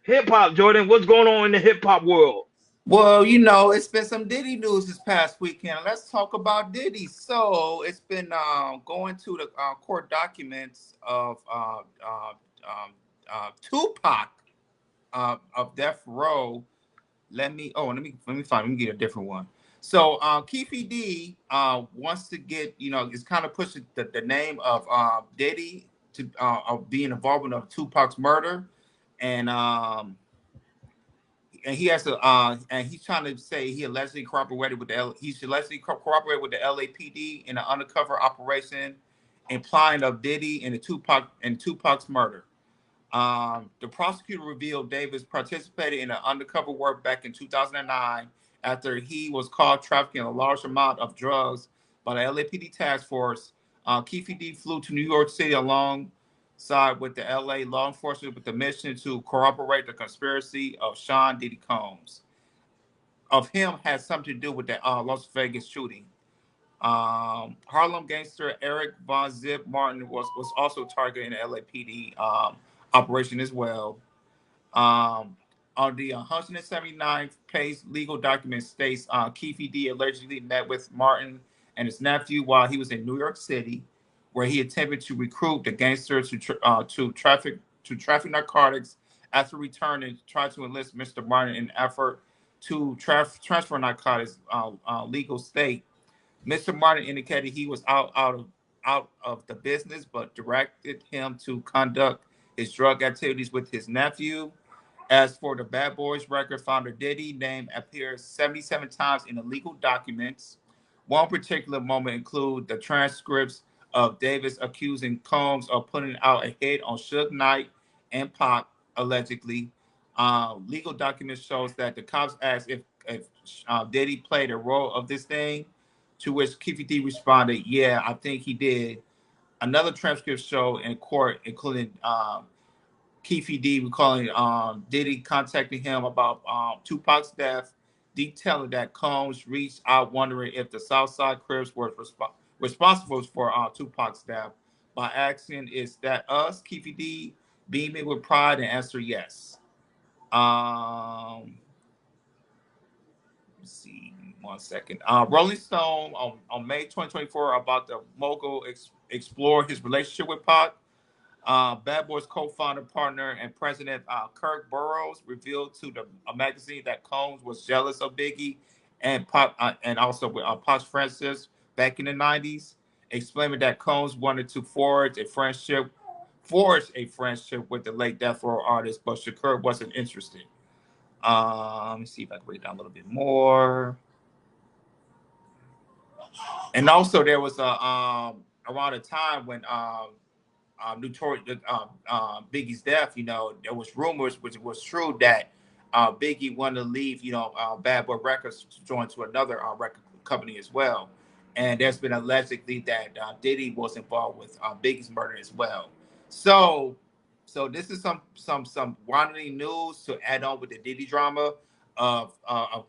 hip hop, Jordan. What's going on in the hip hop world? Well, it's been some Diddy news this past weekend. Let's talk about Diddy. So it's been going to the court documents of Tupac of Death Row. Let me get a different one. So Keefe D wants to get, is kind of pushing the name of Diddy to of being involved in Tupac's murder, and he has to and he's trying to say he allegedly cooperated with he allegedly cooperated with the LAPD in an undercover operation implying of Diddy and Tupac's murder. The prosecutor revealed Davis participated in an undercover work back in 2009 after he was caught trafficking a large amount of drugs by the LAPD task force. Keefe D flew to New York City alongside with the LA law enforcement with the mission to corroborate the conspiracy of Sean Diddy Combs. Of him had something to do with the Las Vegas shooting. Harlem gangster Eric Von Zip Martin was also targeted in the LAPD operation as well. On the 179th page legal document states Keefe D allegedly met with Martin and his nephew while he was in New York City, where he attempted to recruit the gangsters to traffic narcotics. After returning, tried to enlist Mr. Martin in an effort to transfer narcotics legal state. Mr. Martin indicated he was out of the business, but directed him to conduct his drug activities with his nephew. As for the Bad Boys record, founder Diddy name appears 77 times in the legal documents. One particular moment include the transcripts of Davis accusing Combs of putting out a hit on Suge Knight and Pac, allegedly. Legal documents shows that the cops asked if Diddy played a role of this thing, to which Keefe D responded, "Yeah, I think he did." Another transcript show in court, including Keefe D recalling Diddy contacting him about Tupac's death, detailing that Combs reached out wondering if the Southside Crips were responsible for Tupac's death by asking, "Is that us?" Keefe D beaming with pride and answered yes. Um, let's see, 1 second. Rolling Stone on May 2024 about the mogul explore his relationship with Pac. Bad Boys co-founder, partner, and president Kirk Burrows revealed to the magazine that Combs was jealous of Biggie and Pop, and also with Pop Francis back in the '90s, explaining that Combs wanted to forge a friendship with the late Death Row artist, but Shakur wasn't interested. Let me see if I can read down a little bit more. And also, there was around a time when notorious Biggie's death, there was rumors, which was true, that Biggie wanted to leave, Bad Boy Records to join to another record company as well. And there's been allegedly that Diddy was involved with Biggie's murder as well. So, this is some winding news to add on with the Diddy drama of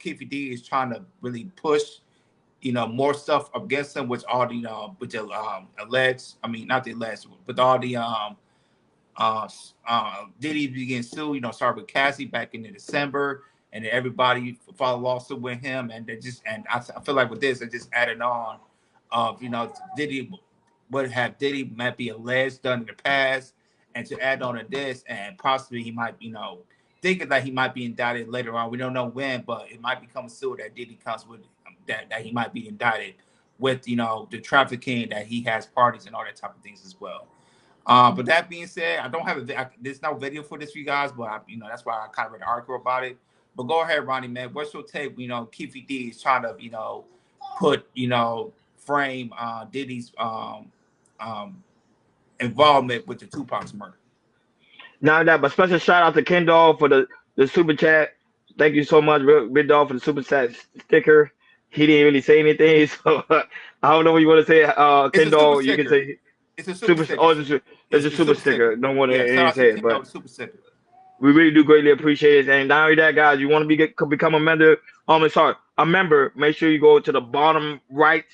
Keefe D is trying to really push more stuff against him, which all the with the alleged, I mean not the alleged, but all the Diddy began sued, started with Cassie back in December, and then everybody filed a lawsuit with him, and I feel like with this, it just added on of Diddy Diddy might be alleged done in the past, and to add on to this, and possibly he might thinking that he might be indicted later on. We don't know when, but it might become a suit that Diddy comes with, that he might be indicted with, the trafficking, that he has parties and all that type of things as well. But that being said, I don't have there's no video for this for you guys, but that's why I kind of read an article about it. But go ahead, Ronnie, man. What's your take? Keefe D is trying to, put, frame Diddy's um, involvement with the Tupac's murder. Now that, but special shout out to Ken Doll for the super chat. Thank you so much, Big Doll, for the super chat sticker. He didn't really say anything, so I don't know what you want to say. It's Ken a super Doll, you can sticker. say It's a super super. sticker. Oh, it's a It's super super sticker. sticker. Don't want Yeah, shout to out to say it, Ken but Dog, super sticker. we really do greatly appreciate it. And not only that, guys, you want to become a member. Sorry, a member. Make sure you go to the bottom right.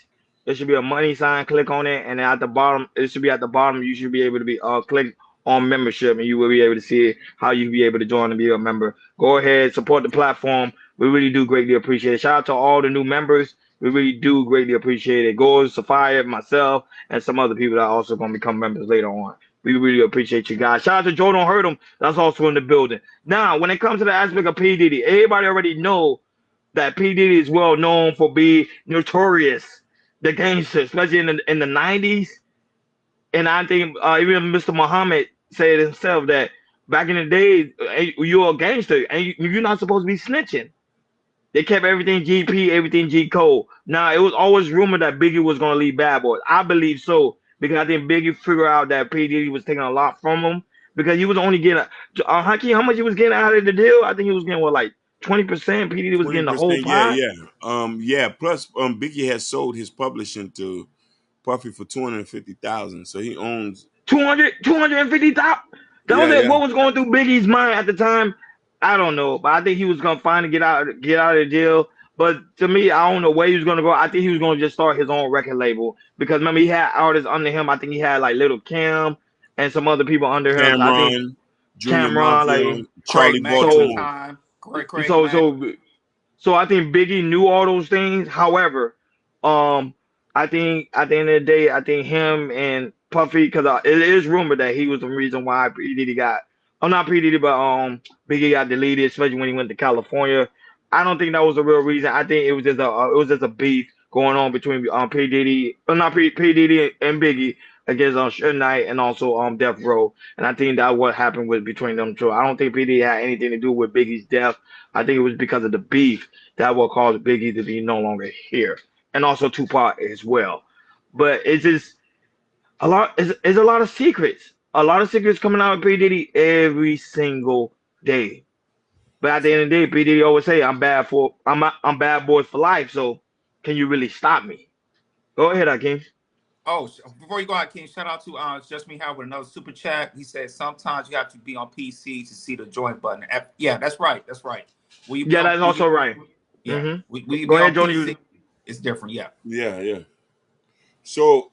There should be a money sign. Click on it, and at the bottom, it should be at the bottom. You should be able to be click on membership, and you will be able to see how you be able to join and be a member. Go ahead, support the platform. We really do greatly appreciate it. Shout out to all the new members. We really do greatly appreciate it. Goes, Sophia, myself, and some other people that are also going to become members later on. We really appreciate you guys. Shout out to Joe Don't Hurt Him. That's also in the building. Now, when it comes to the aspect of P. Diddy, everybody already know that P. Diddy is well known for being notorious, the gangster, especially in the 90s. And I think even Mr. Muhammad said himself that back in the day, you're a gangster and you're not supposed to be snitching. They kept everything GP, everything G code. Now it was always rumored that Biggie was gonna leave Bad Boys. I believe so because I think Biggie figured out that P Diddy was taking a lot from him because he was only getting Hakeem, how much he was getting out of the deal? I think he was getting what, like 20%. P Diddy was getting the whole 20%. Yeah, pot. yeah. Yeah. Plus, Biggie has sold his publishing to Puffy for 250,000. So he owns. 200, 250,000. That Yeah, was it. yeah. What was going through Biggie's mind at the time? I don't know, but I think he was gonna finally get out of the jail. But to me, I don't know where he was gonna go. I think he was gonna just start his own record label because remember he had artists under him. I think he had like Little Kim and some other people under him. So I think Cameron, Junior Cameron, Mafia, like Craig Charlie Mack at the so, Baltimore. time. Craig so, Mack. so so I think Biggie knew all those things. However, um, I think at the end of the day, I think him and Puffy, because it is rumored that he was the reason why P Diddy got, oh not P Diddy, but Biggie got deleted, especially when he went to California. I don't think that was the real reason. I think it was just a beef going on between P Diddy, not P Diddy and Biggie against Suge Knight and also Death Row. And I think that what happened with between them two. I don't think P Diddy had anything to do with Biggie's death. I think it was because of the beef that will cause Biggie to be no longer here, and also Tupac as well. But it's just a lot. It's a lot of secrets. A lot of secrets coming out of P Diddy every single day. But at the end of the day, P Diddy always say, I'm bad boys for life." So can you really stop me? Go ahead, Akeem. Oh, before you go out, King, shout out to Just Me How with another super chat. He said sometimes you have to be on PC to see the join button. Yeah, that's right. That's right. Will you be Yeah, on? that's also right. Yeah. Will you Go be on ahead, Joni. PC? It's different. Yeah. Yeah, yeah. So,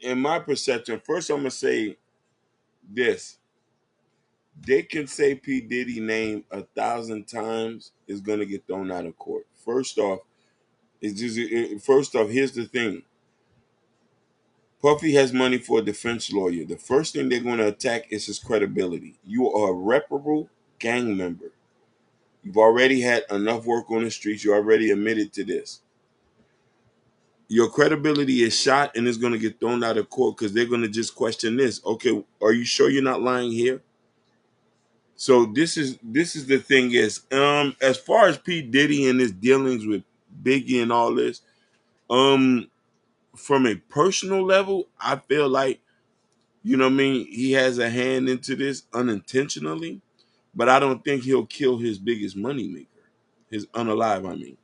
in my perception, first I'm gonna say this: they can say P Diddy name 1,000 times, is gonna get thrown out of court. First off, here's the thing: Puffy has money for a defense lawyer. The first thing they're gonna attack is his credibility. You are a reparable gang member. You've already had enough work on the streets. You already admitted to this. Your credibility is shot and it's going to get thrown out of court because they're going to just question this. Okay, are you sure you're not lying here? So this is the thing is, as far as P Diddy and his dealings with Biggie and all this, um from a personal level, I feel like, you know what I mean, he has a hand into this unintentionally, but I don't think he'll kill his biggest moneymaker, his unalive, I mean.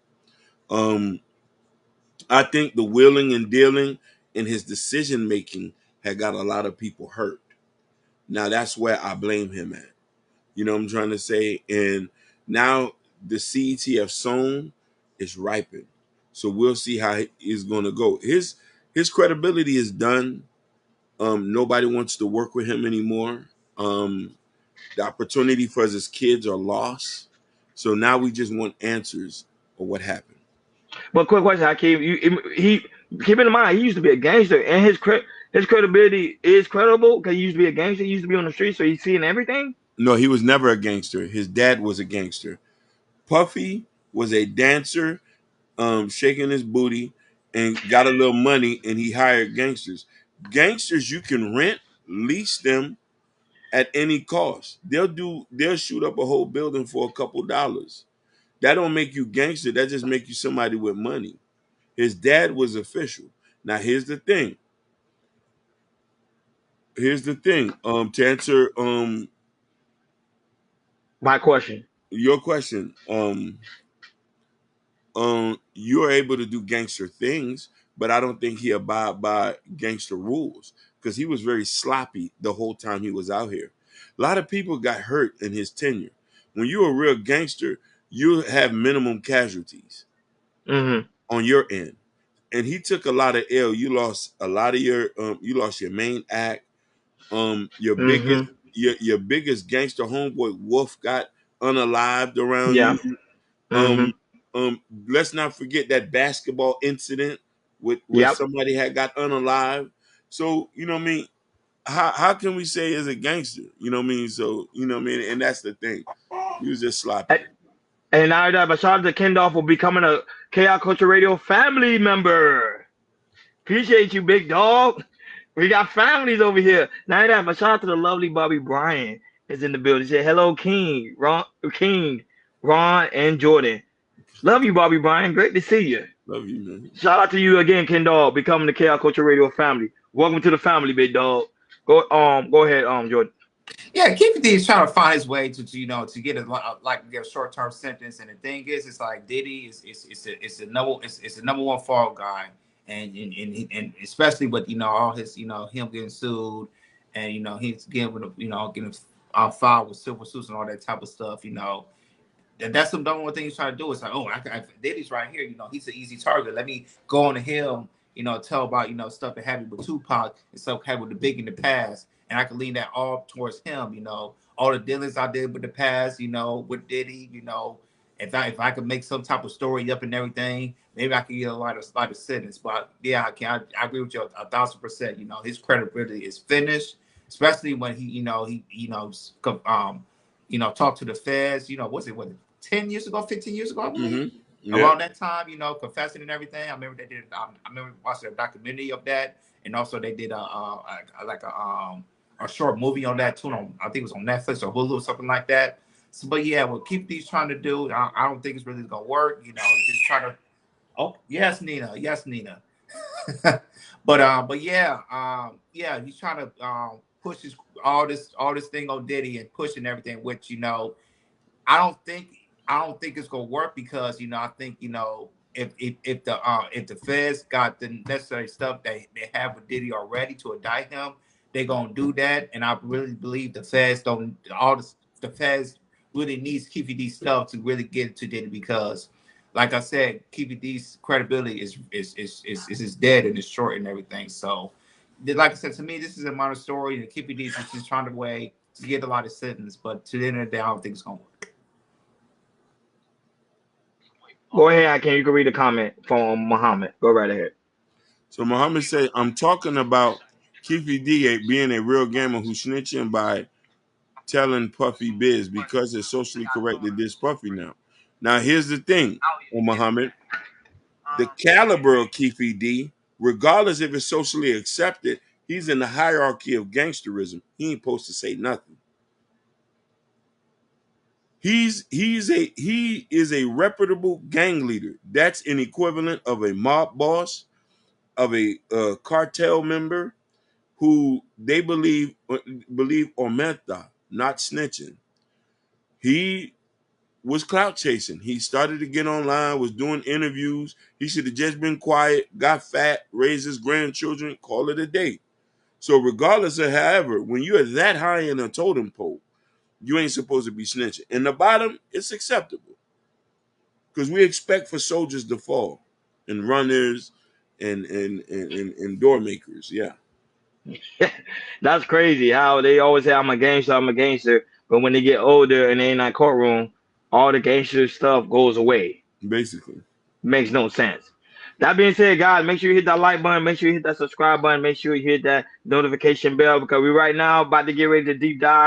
Um I think the wheeling and dealing in his decision making had got a lot of people hurt. Now that's where I blame him at. You know what I'm trying to say? And now the seeds he have sown is ripened. So we'll see how he's gonna go. His credibility is done. Nobody wants to work with him anymore. The opportunity for his kids are lost. So now we just want answers of what happened. But quick question, Hakeem. He keep in mind he used to be a gangster, and his credibility is credible because he used to be a gangster. He used to be on the street, so he's seeing everything. No, he was never a gangster. His dad was a gangster. Puffy was a dancer, shaking his booty, and got a little money, and he hired gangsters. Gangsters, you can rent, lease them at any cost. They'll shoot up a whole building for a couple dollars. That don't make you gangster. That just make you somebody with money. His dad was official. Now here's the thing. To answer My question. your question, you're able to do gangster things, but I don't think he abide by gangster rules because he was very sloppy the whole time he was out here. A lot of people got hurt in his tenure. When you're a real gangster, you have minimum casualties Hmm. on your end, and he took a lot of L. You lost a lot of you lost your main act. Your biggest Hmm. your biggest gangster homeboy Wolf got unalived around Yeah. you. Mm-hmm. Um, let's not forget that basketball incident with where Yep. somebody had got unalived. So you know what I mean. How can we say as a gangster? You know what I mean. So you know what I mean, and that's the thing. He was just sloppy. And now that, but shout out to Kendall for becoming a Chaos Culture Radio family member. Appreciate you, big dog. We got families over here. Now that, but shout out to the lovely Bobby Bryan is in the building. Say hello, Ron, and Jordan. Love you, Bobby Bryan. Great to see you. Love you, man. Shout out to you again, Kendall, becoming the Chaos Culture Radio family. Welcome to the family, big dog. Go ahead, Jordan. Yeah, Keefe D is trying to find his way to get get a short term sentence, and the thing is, it's like Diddy is a number one fall guy, and especially with all his him getting sued, and he's getting filed with civil suits and all that type of stuff. And that's the number one thing he's trying to do. It's like, oh, Diddy's right here. He's an easy target. Let me go on to him. Tell about stuff that happened with Tupac and stuff happened with the Big in the past, and I can lean that all towards him. All the dealings I did with the past. With Diddy. If I could make some type of story up and everything, maybe I could get a lighter sentence. But yeah, I agree with you 1,000%. His credibility is finished, especially when he talk to the feds. Was it 10 years ago, 15 years ago, I believe. Yeah. Around that time, confessing and everything. I remember they did. I remember watching a documentary of that, and also they did a short movie on that too. I think it was on Netflix or Hulu or something like that. So, but yeah, what Keep These trying to do, I don't think it's really gonna work. He's just trying to. Oh yes, Nina. Yes, Nina. but yeah, he's trying to push all this thing on Diddy and pushing everything, which I don't think it's gonna work because I think if the feds got the necessary stuff they have with Diddy already to indict him, they're gonna do that, and I really believe the feds don't the feds really needs Keefe D stuff to really get to Diddy because, like I said, Keefe D's credibility is dead and is short and everything. So, like I said, to me, this is a minor story, and Keefe D is just trying to way to get a lot of sentence, but to the end of the day, I don't think it's gonna work. Go ahead, you can read a comment from Muhammad. Go right ahead. So Muhammad said, I'm talking about Keefe D being a real gamer who's snitching by telling Puffy biz because it's socially correct to diss Puffy now. Now here's the thing, Muhammad. The caliber of Keefe D, regardless if it's socially accepted, he's in the hierarchy of gangsterism. He ain't supposed to say nothing. He is a reputable gang leader. That's an equivalent of a mob boss, of a cartel member who they believe Omenta, not snitching. He was clout chasing. He started to get online, was doing interviews. He should have just been quiet, got fat, raised his grandchildren, call it a day. So regardless of however, when you're that high in a totem pole, you ain't supposed to be snitching. In the bottom, it's acceptable. Because we expect for soldiers to fall and runners and door makers. Yeah. That's crazy how they always say I'm a gangster, but when they get older and they in that courtroom, all the gangster stuff goes away. Basically. Makes no sense. That being said, guys, make sure you hit that like button, make sure you hit that subscribe button, make sure you hit that notification bell because we right now about to get ready to deep dive